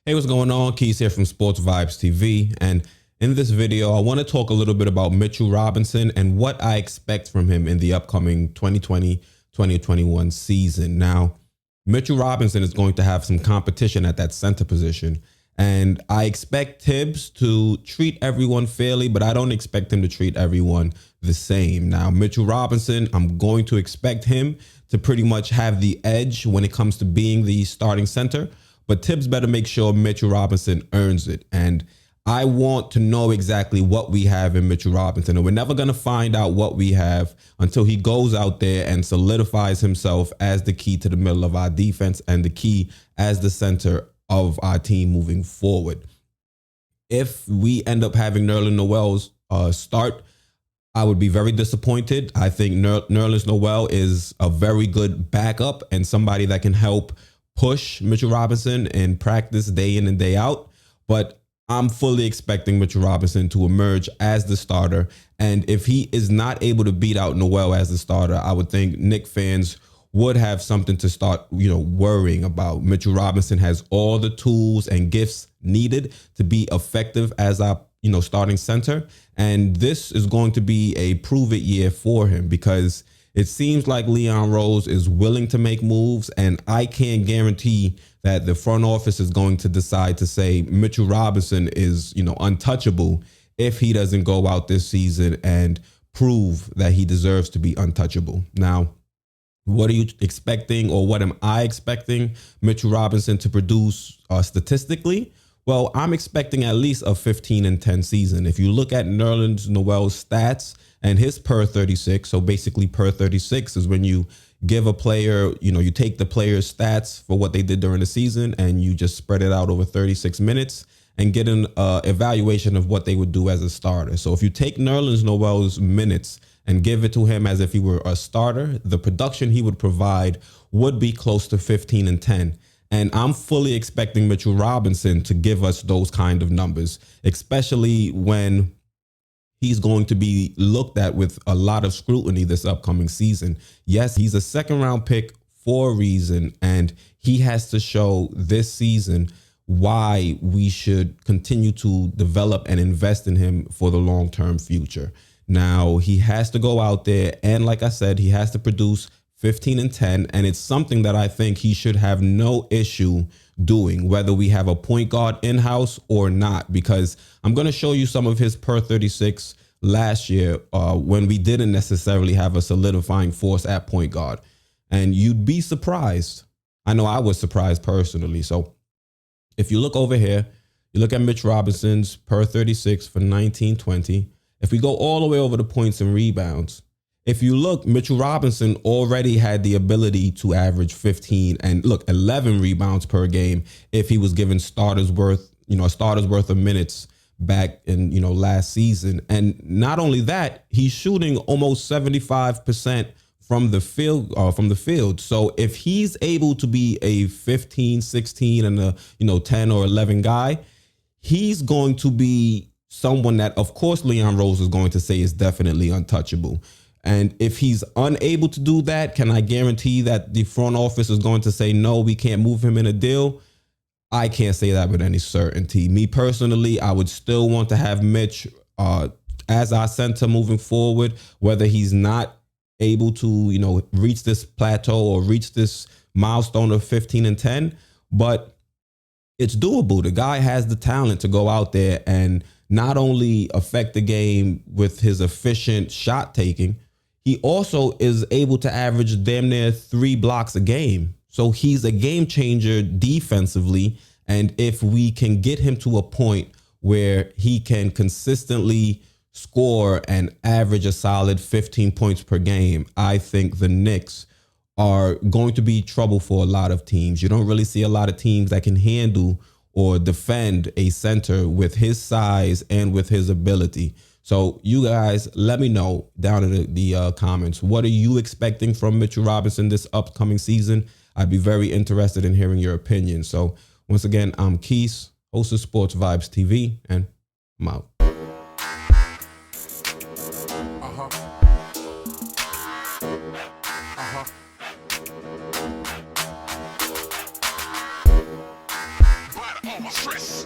Hey, what's going on? Keys here from Sports Vibes TV. And in this video, I want to talk a little bit about Mitchell Robinson and what I expect from him in the upcoming 2020-2021 season. Now, Mitchell Robinson is going to have some competition at that center position. And I expect Tibbs to treat everyone fairly, but I don't expect him to treat everyone the same. Now, Mitchell Robinson, I'm going to expect him to pretty much have the edge when it comes to being the starting center. But Tibbs better make sure Mitchell Robinson earns it. And I want to know exactly what we have in Mitchell Robinson. And we're never going to find out what we have until he goes out there and solidifies himself as the key to the middle of our defense and the key as the center of our team moving forward. If we end up having Nerlens Noel's start, I would be very disappointed. I think Nerlens Noel is a very good backup and somebody that can help push Mitchell Robinson in practice day in and day out. But I'm fully expecting Mitchell Robinson to emerge as the starter. And if he is not able to beat out Noel as the starter, I would think Knicks fans would have something to start, worrying about. Mitchell Robinson has all the tools and gifts needed to be effective as our, starting center. And this is going to be a prove it year for him because it seems like Leon Rose is willing to make moves, and I can't guarantee that the front office is going to decide to say Mitchell Robinson is, untouchable if he doesn't go out this season and prove that he deserves to be untouchable. Now, what are you expecting, or what am I expecting Mitchell Robinson to produce statistically? Well, I'm expecting at least a 15-10 season. If you look at Nerlens Noel's stats and his per 36, so basically per 36 is when you give a player, you take the player's stats for what they did during the season and you just spread it out over 36 minutes and get an evaluation of what they would do as a starter. So if you take Nerlens Noel's minutes and give it to him as if he were a starter, the production he would provide would be close to 15-10. And I'm fully expecting Mitchell Robinson to give us those kind of numbers, especially when he's going to be looked at with a lot of scrutiny this upcoming season. Yes, he's a second round pick for a reason, and he has to show this season why we should continue to develop and invest in him for the long-term future. Now, he has to go out there, and like I said, he has to produce 15-10, and it's something that I think he should have no issue doing, whether we have a point guard in-house or not, because I'm going to show you some of his per 36 last year when we didn't necessarily have a solidifying force at point guard. And you'd be surprised. I know I was surprised personally. So if you look over here, you look at Mitch Robinson's per 36 for 19-20. If we go all the way over to points and rebounds, if you look, Mitchell Robinson already had the ability to average 15 and 11 rebounds per game if he was given a starter's worth of minutes back in, last season. And not only that, he's shooting almost 75% from the field. So if he's able to be a 15, 16 and a, 10 or 11 guy, he's going to be someone that, of course, Leon Rose is going to say is definitely untouchable. And if he's unable to do that, can I guarantee that the front office is going to say, no, we can't move him in a deal? I can't say that with any certainty. Me personally, I would still want to have Mitch as our center moving forward, whether he's not able to, reach this plateau or reach this milestone of 15-10. But it's doable. The guy has the talent to go out there and not only affect the game with his efficient shot taking, he also is able to average damn near 3 blocks a game. So he's a game changer defensively. And if we can get him to a point where he can consistently score and average a solid 15 points per game, I think the Knicks are going to be trouble for a lot of teams. You don't really see a lot of teams that can handle or defend a center with his size and with his ability. So you guys, let me know down in the comments. What are you expecting from Mitchell Robinson this upcoming season? I'd be very interested in hearing your opinion. So once again, I'm Keys, host of Sports Vibes TV, and I'm out. all my stress.